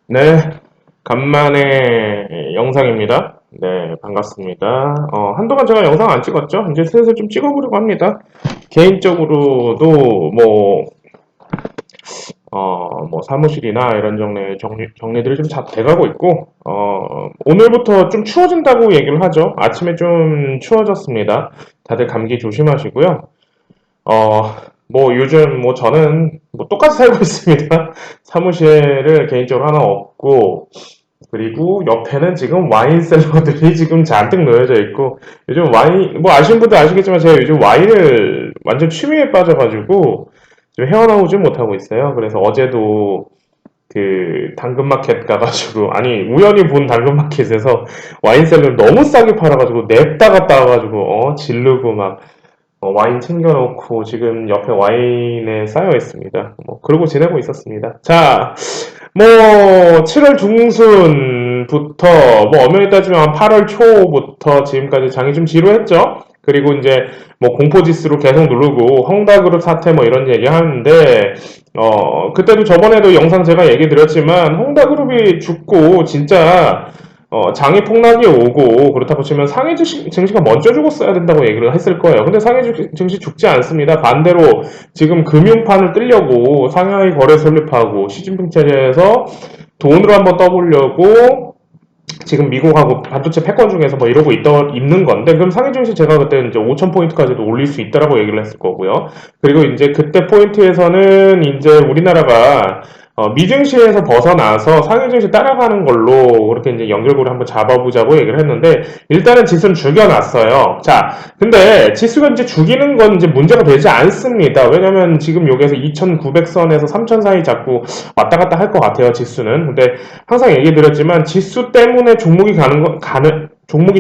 네, 간만에 영상입니다. 네, 반갑습니다. 한동안 제가 영상 안 찍었죠? 이제 슬슬 좀 찍어보려고 합니다. 개인적으로도 뭐 사무실이나 이런 정리들이 좀 잘 돼가고 있고, 오늘부터 좀 추워진다고 얘기를 하죠. 아침에 좀 추워졌습니다. 다들 감기 조심하시고요. 어, 요즘 저는 똑같이 살고 있습니다. 사무실을 개인적으로 하나 없고, 그리고 옆에는 지금 와인 셀러들이 지금 잔뜩 놓여져 있고, 요즘 와인, 아시는 분들 아시겠지만 제가 요즘 와인을 완전 취미에 빠져가지고, 좀 헤어나오지 못하고 있어요. 그래서 어제도 그 당근마켓 가가지고, 아니, 우연히 본 당근마켓에서 와인 셀러를 너무 싸게 팔아가지고, 냅다 갔다 와가지고, 지르고 막, 와인 챙겨놓고 지금 옆에 와인에 쌓여 있습니다. 그러고 지내고 있었습니다. 자, 7월 중순부터, 엄연히 따지면 8월 초부터 지금까지 장이 좀 지루했죠? 그리고 이제, 공포지수로 계속 누르고, 헝다그룹 사태 이런 얘기 하는데, 그때도 저번에도 영상 제가 얘기 드렸지만, 헝다그룹이 죽고, 진짜, 장이 폭락이 오고, 그렇다고 치면 상해 증시가 먼저 죽었어야 된다고 얘기를 했을 거예요. 근데 상해 증시 죽지 않습니다. 반대로 지금 금융판을 뜰려고 상하이 거래 설립하고, 시진핑 체제에서 돈으로 한번 떠보려고 지금 미국하고 반도체 패권 중에서 있는 건데, 그럼 상해 증시 제가 그때 이제 5,000포인트까지도 올릴 수 있다라고 얘기를 했을 거고요. 그리고 이제 그때 포인트에서는 이제 우리나라가 미증시에서 벗어나서 상해증시 따라가는 걸로 그렇게 이제 연결고리 한번 잡아보자고 얘기를 했는데, 일단은 지수는 죽여놨어요. 자, 근데 지수가 이제 죽이는 건 이제 문제가 되지 않습니다. 왜냐면 지금 여기에서 2,900선에서 3,000 사이 자꾸 왔다 갔다 할 것 같아요, 지수는. 근데 항상 얘기 드렸지만 지수 때문에 종목이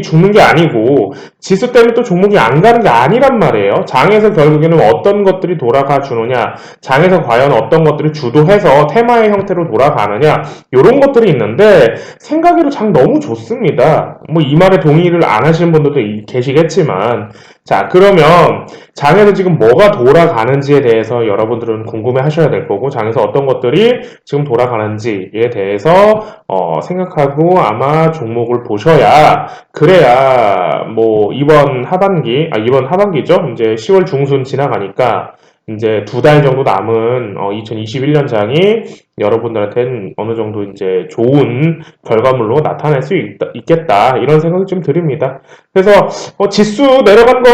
죽는 게 아니고, 지수 때문에 또 종목이 안 가는 게 아니란 말이에요. 장에서 결국에는 어떤 것들이 돌아가 주느냐, 장에서 과연 어떤 것들이 주도해서 테마의 형태로 돌아가느냐, 이런 것들이 있는데, 생각으로 장 너무 좋습니다. 이 말에 동의를 안 하시는 분들도 계시겠지만, 자, 그러면 장에서 지금 뭐가 돌아가는지에 대해서 여러분들은 궁금해 하셔야 될 거고, 장에서 어떤 것들이 지금 돌아가는지에 대해서 생각하고 아마 종목을 보셔야, 그래야 이번 하반기죠. 이제 10월 중순 지나가니까 이제 2달 정도 남은 2021년 장이 여러분들한테는 어느 정도 이제 좋은 결과물로 나타날 수 있겠다, 이런 생각이 좀 드립니다. 그래서 지수 내려간 거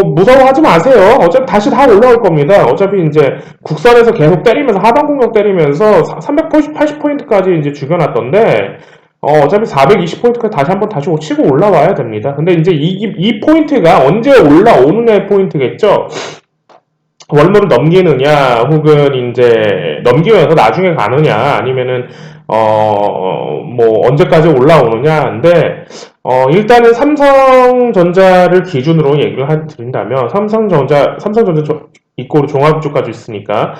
무서워하지 마세요. 어차피 다시 다 올라올 겁니다. 어차피 이제 국선에서 계속 때리면서 하방 공격 때리면서 380포인트까지 이제 죽여놨던데, 어차피 420포인트까지 다시 치고 올라와야 됩니다. 근데 이제 이 포인트가 언제 올라오느냐의 포인트겠죠? 월물을 넘기느냐, 혹은 이제 넘기면서 나중에 가느냐, 아니면은 언제까지 올라오느냐인데, 일단은 삼성전자를 기준으로 얘기를 드린다면, 삼성전자 이꼬르 종합주까지 있으니까,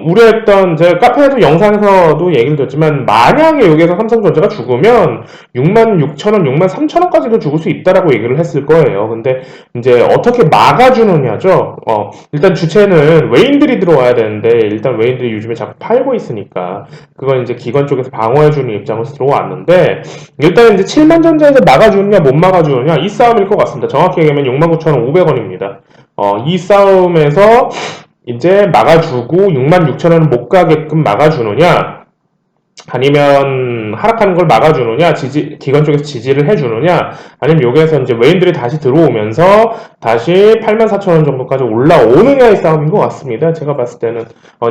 우려했던, 제가 카페에도 영상에서도 얘기를 드렸지만, 만약에 여기에서 삼성전자가 죽으면 66,000원, 63,000원까지도 죽을 수 있다라고 얘기를 했을 거예요. 근데 이제 어떻게 막아주느냐죠. 일단 주체는 외인들이 들어와야 되는데, 일단 외인들이 요즘에 자꾸 팔고 있으니까, 그건 이제 기관 쪽에서 방어해주는 입장에서 들어왔는데, 일단 이제 7만전자에서 막아주느냐 못 막아주느냐, 이 싸움일 것 같습니다. 정확히 얘기하면 69,500원입니다. 이 싸움에서 이제 막아주고 66,000원을 못 가게끔 막아주느냐, 아니면 하락하는 걸 막아주느냐, 기관 쪽에서 지지를 해주느냐, 아니면 여기에서 이제 외인들이 다시 들어오면서 다시 84,000원 정도까지 올라오느냐의 싸움인 것 같습니다. 제가 봤을 때는.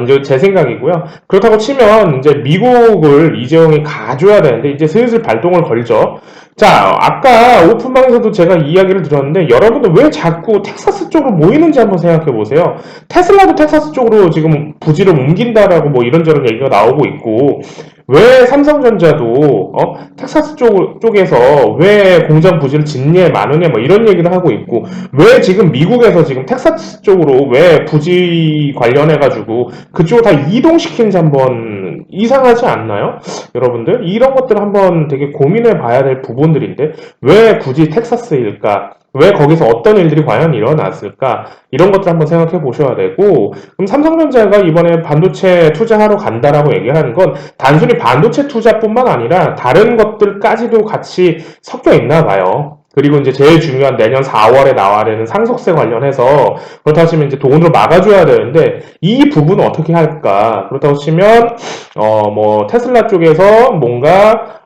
이제 제 생각이고요. 그렇다고 치면 이제 미국을 이재용이 가줘야 되는데, 이제 슬슬 발동을 걸죠. 자, 아까 오픈방에서도 제가 이야기를 드렸는데, 여러분들 왜 자꾸 텍사스 쪽으로 모이는지 한번 생각해 보세요. 테슬라도 텍사스 쪽으로 지금 부지를 옮긴다라고 이런저런 얘기가 나오고 있고, 왜 삼성전자도 텍사스 쪽에서 왜 공장 부지를 짓냐 마느냐 이런 얘기를 하고 있고, 왜 지금 미국에서 지금 텍사스 쪽으로 왜 부지 관련해 가지고 그쪽으로 다 이동시키는지 한번 이상하지 않나요? 여러분들 이런 것들 한번 되게 고민해 봐야 될 부분들인데, 왜 굳이 텍사스일까? 왜 거기서 어떤 일들이 과연 일어났을까? 이런 것들 한번 생각해 보셔야 되고, 그럼 삼성전자가 이번에 반도체 투자하러 간다라고 얘기를 하는 건 단순히 반도체 투자뿐만 아니라 다른 것들까지도 같이 섞여 있나 봐요. 그리고 이제 제일 중요한 내년 4월에 나와야 되는 상속세 관련해서 그렇다 치면 이제 돈으로 막아줘야 되는데 이 부분은 어떻게 할까? 그렇다고 치면 뭐 테슬라 쪽에서 뭔가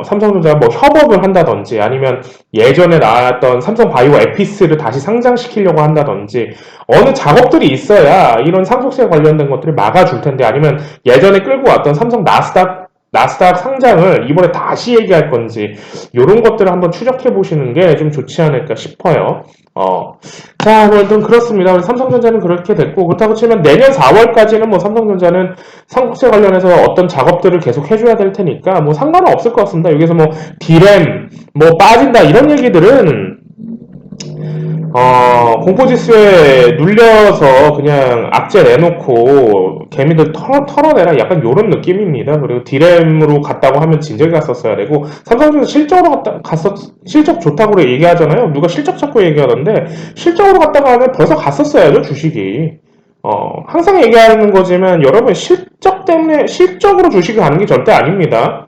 삼성전자 뭐 협업을 한다든지 아니면 예전에 나왔던 삼성바이오 에피스를 다시 상장시키려고 한다든지 어느 작업들이 있어야 이런 상속세 관련된 것들을 막아줄 텐데 아니면 예전에 끌고 왔던 삼성 나스닥 상장을 이번에 다시 얘기할 건지 이런 것들을 한번 추적해 보시는 게 좀 좋지 않을까 싶어요. 자, 뭐, 좀 그렇습니다. 우리 삼성전자는 그렇게 됐고, 그렇다고 치면 내년 4월까지는 뭐 삼성전자는 상속세 관련해서 어떤 작업들을 계속 해줘야 될 테니까, 뭐 상관은 없을 것 같습니다. 여기서 뭐, 디램, 뭐 빠진다, 이런 얘기들은, 공포지수에 눌려서 그냥 악재 내놓고 개미들 털어내라 약간 요런 느낌입니다. 그리고 디램으로 갔다고 하면 진작에 갔었어야 되고 삼성전자 실적으로 실적 좋다고 얘기하잖아요. 누가 실적 찾고 얘기하던데 실적으로 갔다고 하면 벌써 갔었어야죠 주식이. 항상 얘기하는 거지만 여러분 실적 때문에 실적으로 주식을 가는 게 절대 아닙니다.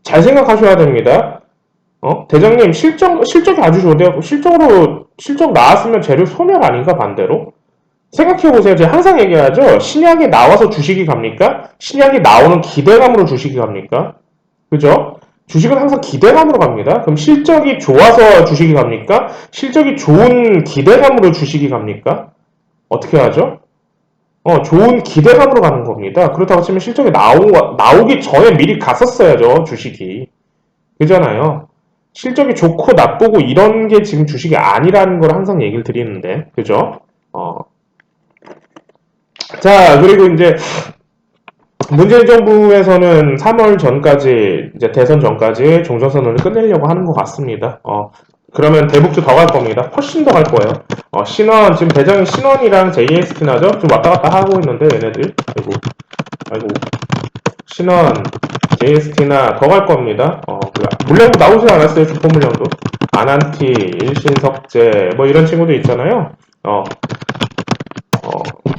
잘 생각하셔야 됩니다. 대장님, 실적이 아주 좋대요. 실적 나왔으면 재료 소멸 아닌가, 반대로? 생각해보세요. 제가 항상 얘기하죠. 신약이 나와서 주식이 갑니까? 신약이 나오는 기대감으로 주식이 갑니까? 그죠? 주식은 항상 기대감으로 갑니다. 그럼 실적이 좋아서 주식이 갑니까? 실적이 좋은 기대감으로 주식이 갑니까? 어떻게 하죠? 좋은 기대감으로 가는 겁니다. 그렇다고 치면 실적이 나오기 전에 미리 갔었어야죠, 주식이. 그잖아요. 실적이 좋고 나쁘고 이런 게 지금 주식이 아니라는 걸 항상 얘기를 드리는데, 그죠? 어. 자, 그리고 이제 문재인 정부에서는 3월 전까지, 이제 대선 전까지 종전선언을 끝내려고 하는 것 같습니다. 그러면 대북주 더 갈 겁니다. 훨씬 더 갈 거예요. 신원, 지금 대장이 신원이랑 JST나죠? 좀 왔다 갔다 하고 있는데, 얘네들. 아이고. 신원, JST나 더 갈 겁니다. 물량도 나오지 않았어요, 주포 물량도. 아난티, 일신석재, 뭐 이런 친구도 있잖아요.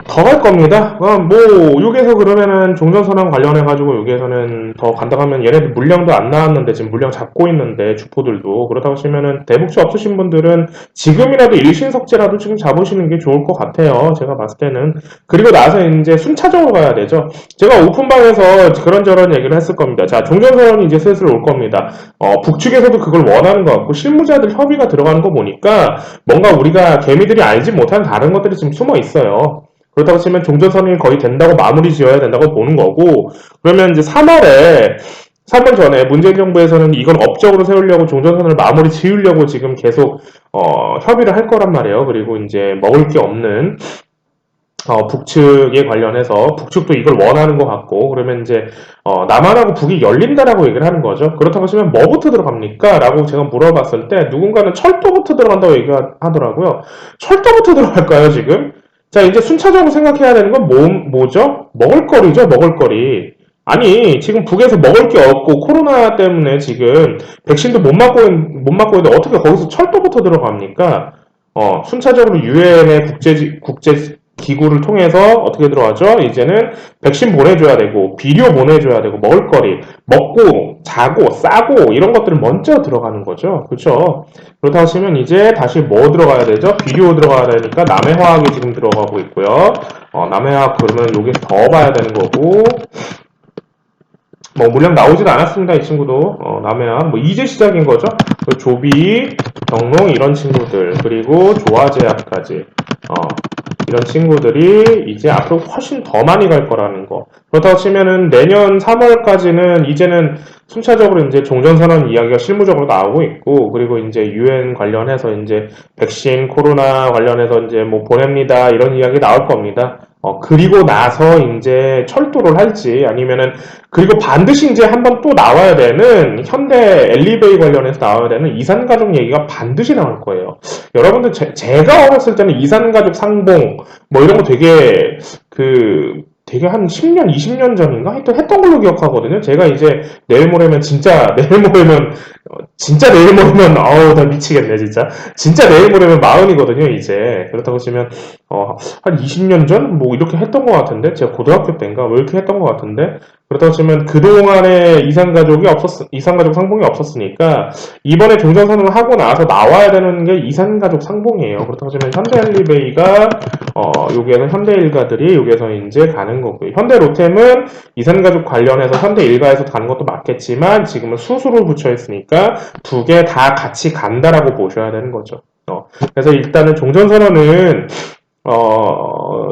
더 갈 겁니다. 뭐, 여기에서 그러면은 종전선언 관련해가지고 여기에서는 더 간다 하면 얘네들 물량도 안 나왔는데 지금 물량 잡고 있는데 주포들도 그렇다고 치면은 대북주 없으신 분들은 지금이라도 일신석재라도 지금 잡으시는 게 좋을 것 같아요. 제가 봤을 때는. 그리고 나서 이제 순차적으로 가야 되죠. 제가 오픈방에서 그런저런 얘기를 했을 겁니다. 자, 종전선언이 이제 슬슬 올 겁니다. 북측에서도 그걸 원하는 것 같고 실무자들 협의가 들어가는 거 보니까 뭔가 우리가 개미들이 알지 못한 다른 것들이 지금 숨어 있어요. 그렇다고 치면 종전선언이 거의 된다고 마무리 지어야 된다고 보는 거고 그러면 이제 3월 전에 문재인 정부에서는 이건 업적으로 세우려고 종전선언을 마무리 지으려고 지금 계속 협의를 할 거란 말이에요. 그리고 이제 먹을 게 없는 북측에 관련해서 북측도 이걸 원하는 것 같고 그러면 이제 남한하고 북이 열린다라고 얘기를 하는 거죠. 그렇다고 하시면 뭐부터 들어갑니까? 라고 제가 물어봤을 때 누군가는 철도부터 들어간다고 얘기하더라고요. 철도부터 들어갈까요 지금? 자 이제 순차적으로 생각해야 되는 건 뭐죠? 먹을거리죠 먹을거리. 아니 지금 북에서 먹을 게 없고 코로나 때문에 지금 백신도 못 맞고 있는데 어떻게 거기서 철도부터 들어갑니까? 순차적으로 유엔의 국제 기구를 통해서 어떻게 들어가죠? 이제는 백신 보내줘야 되고 비료 보내줘야 되고 먹을거리 먹고 자고 싸고 이런 것들은 먼저 들어가는 거죠. 그렇죠? 그렇다 하시면 이제 다시 뭐 들어가야 되죠? 비료 들어가야 되니까 남해화학이 지금 들어가고 있고요. 남해화학 그러면 여기서 더 봐야 되는 거고 뭐 물량 나오지도 않았습니다. 이 친구도 남해안 뭐 이제 시작인 거죠. 조비, 경농 이런 친구들 그리고 조화제약까지 이런 친구들이 이제 앞으로 훨씬 더 많이 갈 거라는 거. 그렇다고 치면은 내년 3월까지는 이제는 순차적으로 이제 종전선언 이야기가 실무적으로 나오고 있고, 그리고 이제 유엔 관련해서 이제 백신, 코로나 관련해서 이제 뭐 보냅니다. 이런 이야기 나올 겁니다. 그리고 나서 이제 철도를 할지 아니면은 그리고 반드시 이제 한번 또 나와야 되는 현대 엘리베이 관련해서 나와야 되는 이산가족 얘기가 반드시 나올 거예요. 여러분들 제가 어렸을 때는 이산가족 상봉 뭐 이런 거 되게 한 10년, 20년 전인가? 하여튼 했던 걸로 기억하거든요. 제가 이제 내일 모레면 진짜 내일 모레면 아우 나 미치겠네 진짜. 진짜 내일 모레면 마흔이거든요 이제. 그렇다고 치면 한 20년 전 뭐 이렇게 했던 것 같은데 제가 고등학교 때인가 뭐 이렇게 했던 것 같은데 그렇다고 치면 그동안에 이산가족 상봉이 없었으니까 이번에 종전선언을 하고 나서 나와야 되는 게 이산가족 상봉이에요. 그렇다고 치면 현대할리베이가 여기에서 현대일가들이 여기에서 이제 가는 거고요. 현대로템은 이산가족 관련해서 현대일가에서 가는 것도 맞겠지만 지금은 수수로 붙여 있으니까 두 개 다 같이 간다라고 보셔야 되는 거죠. 그래서 일단은 종전선언은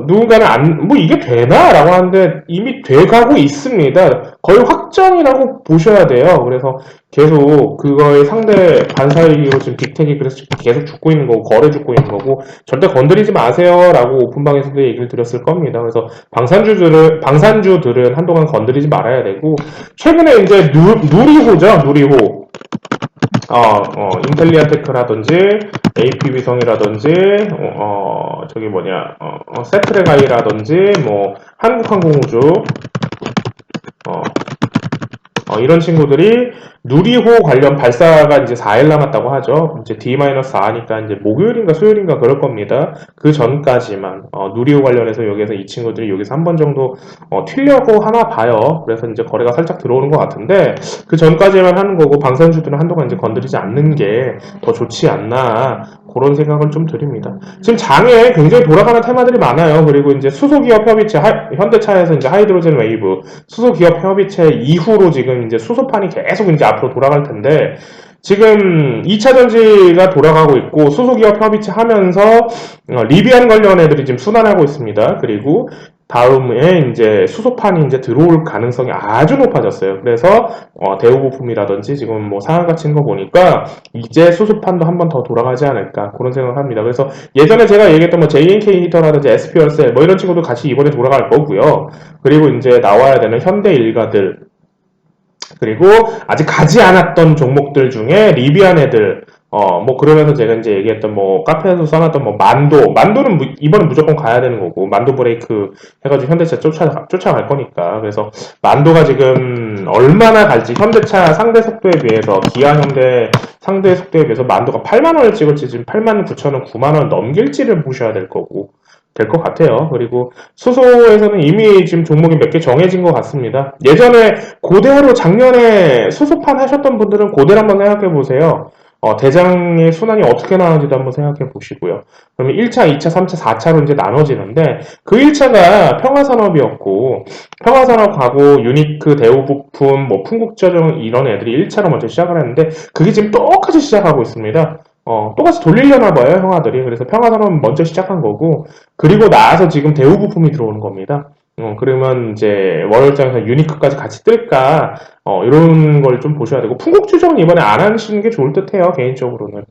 누군가는 뭐 이게 되나? 라고 하는데 이미 돼가고 있습니다. 거의 확정이라고 보셔야 돼요. 그래서 계속 그거의 상대 반사이기로 지금 빅텍이 그래서 계속 죽고 있는 거고, 거래 죽고 있는 거고, 절대 건드리지 마세요. 라고 오픈방에서도 얘기를 드렸을 겁니다. 그래서 방산주들은 한동안 건드리지 말아야 되고, 최근에 이제 누리호죠, 누리호. 인텔리아테크라든지, AP위성이라든지, 저기 뭐냐, 세트레가이라든지, 뭐, 한국항공우주, 어, 이런 친구들이 누리호 관련 발사가 이제 4일 남았다고 하죠. 이제 D-4니까 이제 목요일인가 수요일인가 그럴 겁니다. 그 전까지만, 누리호 관련해서 여기에서 이 친구들이 여기서 한 번 정도, 튀려고 하나 봐요. 그래서 이제 거래가 살짝 들어오는 것 같은데, 그 전까지만 하는 거고, 방산주들은 한동안 이제 건드리지 않는 게 더 좋지 않나, 그런 생각을 좀 드립니다. 지금 장에 굉장히 돌아가는 테마들이 많아요. 그리고 이제 수소기업 협의체, 현대차에서 이제 하이드로젠 웨이브, 수소기업 협의체 이후로 지금 이제 수소판이 계속 이제 앞으로 돌아갈 텐데, 지금 2차 전지가 돌아가고 있고, 수소기업 협의체 하면서, 리비안 관련 애들이 지금 순환하고 있습니다. 그리고 다음에 이제 수소판이 이제 들어올 가능성이 아주 높아졌어요. 그래서 대우부품이라든지 지금 뭐 상한가 친 거 보니까 이제 수소판도 한 번 더 돌아가지 않을까 그런 생각을 합니다. 그래서 예전에 제가 얘기했던 뭐 JNK 히터라든지 SP열셀 뭐 이런 친구도 같이 이번에 돌아갈 거고요. 그리고 이제 나와야 되는 현대 일가들 그리고 아직 가지 않았던 종목들 중에 리비안 애들 뭐, 그러면서 제가 이제 얘기했던, 뭐, 카페에서 써놨던, 뭐, 만도는 이번엔 무조건 가야 되는 거고, 만도 브레이크 해가지고 현대차 쫓아갈 거니까. 그래서, 만도가 지금 얼마나 갈지, 현대차 상대 속도에 비해서, 기아 현대 상대 속도에 비해서 만도가 8만원을 찍을지, 지금 8만 9천원, 9만원 넘길지를 보셔야 될 거고, 될 것 같아요. 그리고 수소에서는 이미 지금 종목이 몇 개 정해진 것 같습니다. 예전에 고대로 작년에 수소판 하셨던 분들은 고대를 한번 생각해 보세요. 대장의 순환이 어떻게 나오는지도 한번 생각해 보시고요. 그러면 1차, 2차, 3차, 4차로 이제 나눠지는데, 그 1차가 평화산업이었고, 평화산업하고 유니크, 대우부품, 뭐, 풍국저정 이런 애들이 1차로 먼저 시작을 했는데, 그게 지금 똑같이 시작하고 있습니다. 똑같이 돌리려나 봐요, 형아들이. 그래서 평화산업은 먼저 시작한 거고, 그리고 나서 지금 대우부품이 들어오는 겁니다. 그러면 이제 월요일장에서 유니크까지 같이 뜰까 이런 걸 좀 보셔야 되고 풍국주정은 이번에 안 하시는 게 좋을 듯해요 개인적으로는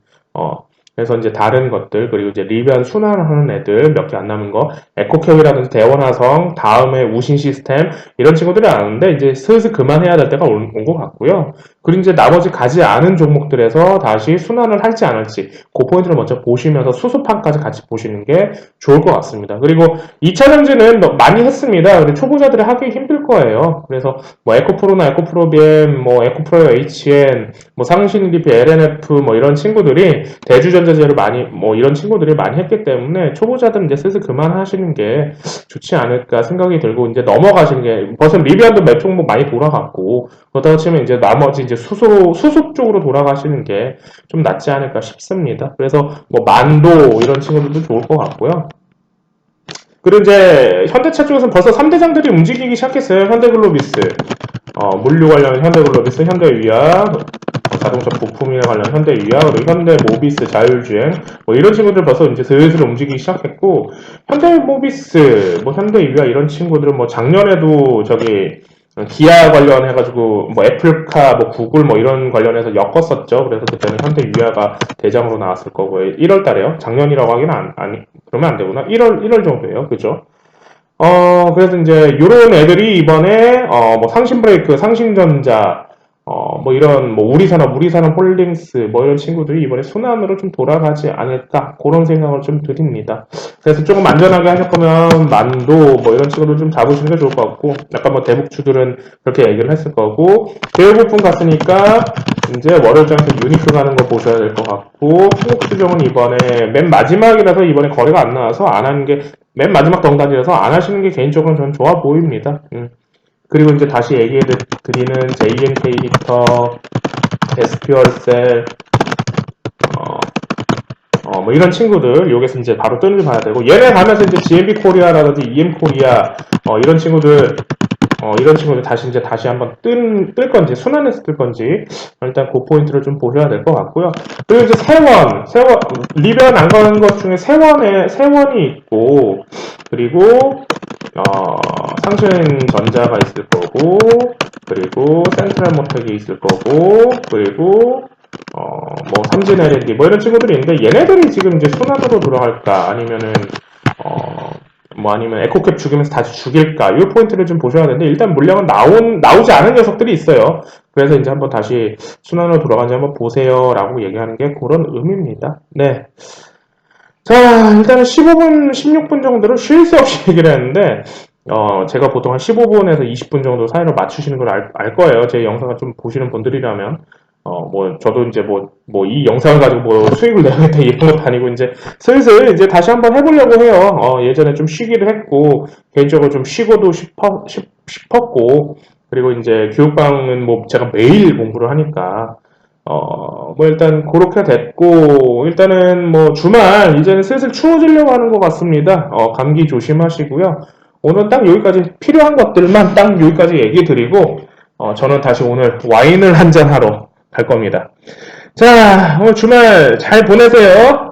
그래서 이제 다른 것들 그리고 이제 리비안 순환하는 애들 몇 개 안 남은 거 에코캡이라든지 대원화성 다음에 우신 시스템 이런 친구들이 나오는데 이제 슬슬 그만해야 될 때가 온 것 같고요. 그리고 이제 나머지 가지 않은 종목들에서 다시 순환을 할지 안 할지 그 포인트를 먼저 보시면서 수수판까지 같이 보시는 게 좋을 것 같습니다. 그리고 2차 전지는 많이 했습니다. 근데 초보자들이 하기 힘들 거예요. 그래서 뭐 에코프로나 에코프로비엠, 뭐 에코프로 HN, 뭐 상신리피 LNF 뭐 이런 친구들이 대주전자재를 많이 뭐 이런 친구들이 많이 했기 때문에 초보자들은 이제 슬슬 그만하시는 게 좋지 않을까 생각이 들고 이제 넘어가시는 게 벌써 리비안도 몇 종목 많이 돌아갔고 그렇다고 치면 이제 나머지 이제 수소 쪽으로 돌아가시는 게 좀 낫지 않을까 싶습니다. 그래서 뭐 만도 이런 친구들도 좋을 것 같고요. 그리고 이제 현대차 쪽에서는 벌써 3대장들이 움직이기 시작했어요. 현대글로비스, 물류 관련 현대글로비스, 현대위아, 자동차 부품이나 관련 현대위아, 그리고 현대모비스, 자율주행, 뭐 이런 친구들 벌써 이제 슬슬 움직이기 시작했고, 현대모비스, 뭐 현대위아 이런 친구들은 뭐 작년에도 저기 기아 관련해가지고 뭐 애플카, 뭐 구글 뭐 이런 관련해서 엮었었죠. 그래서 그때는 현대위아가 대장으로 나왔을 거고요. 1월 달에요. 작년이라고 하기는 아니 그러면 안 되구나. 1월 정도예요. 그죠? 그래서 이제 요런 애들이 이번에 뭐 상신브레이크, 상신전자 뭐 이런 뭐 우리산업 홀딩스 뭐 이런 친구들이 이번에 순환으로 좀 돌아가지 않을까 그런 생각을 좀 드립니다. 그래서 조금 안전하게 하실 거면 만도 뭐 이런 친구들 좀 잡으시는 게 좋을 것 같고 약간 뭐 대북주들은 그렇게 얘기를 했을 거고 대우부품 갔으니까 이제 월요일장에서 유니크 가는 거 보셔야 될 것 같고, 한국수정은 이번에 맨 마지막이라서 이번에 거래가 안 나와서 안 하는 게, 맨 마지막 덩달이라서 안 하시는 게 개인적으로는 전 좋아 보입니다. 그리고 이제 다시 얘기해 드리는 JNK 히터, SQR셀, 뭐 이런 친구들, 여기서 이제 바로 뜨는지 봐야 되고, 얘네 가면서 이제 GMB 코리아라든지 EM 코리아, 이런 친구들 다시 한번 뜰 건지, 순환해서 뜰 건지, 일단 그 포인트를 좀 보셔야 될 것 같고요. 그리고 이제 리변 안 가는 것 중에 세원이 있고, 그리고, 상승전자가 있을 거고, 그리고 센트럴 모텍이 있을 거고, 그리고, 뭐 삼진 L&D 뭐 이런 친구들이 있는데 얘네들이 지금 이제 순환으로 들어갈까 아니면은 아니면 에코캡 죽이면서 다시 죽일까 이 포인트를 좀 보셔야 되는데 일단 물량은 나오지 않은 녀석들이 있어요. 그래서 이제 한번 다시 순환으로 들어가는지 한번 보세요라고 얘기하는 게 그런 의미입니다. 네. 자, 일단은 15분, 16분 정도를 쉴 새 없이 얘기를 했는데, 제가 보통 한 15분에서 20분 정도 사이로 맞추시는 걸 알 거예요. 제 영상을 좀 보시는 분들이라면. 저도 이제 이 영상을 가지고 수익을 내겠다 이런 것도 아니고, 이제 슬슬 이제 다시 한번 해보려고 해요. 예전에 좀 쉬기도 했고, 개인적으로 좀 쉬고도 싶었고, 그리고 이제 교육방은 제가 매일 공부를 하니까, 일단 그렇게 됐고, 일단은 주말, 이제는 슬슬 추워지려고 하는 것 같습니다. 감기 조심하시고요. 오늘 딱 여기까지 필요한 것들만 딱 여기까지 얘기 드리고, 저는 다시 오늘 와인을 한잔 하러 갈 겁니다. 자, 오늘 주말 잘 보내세요.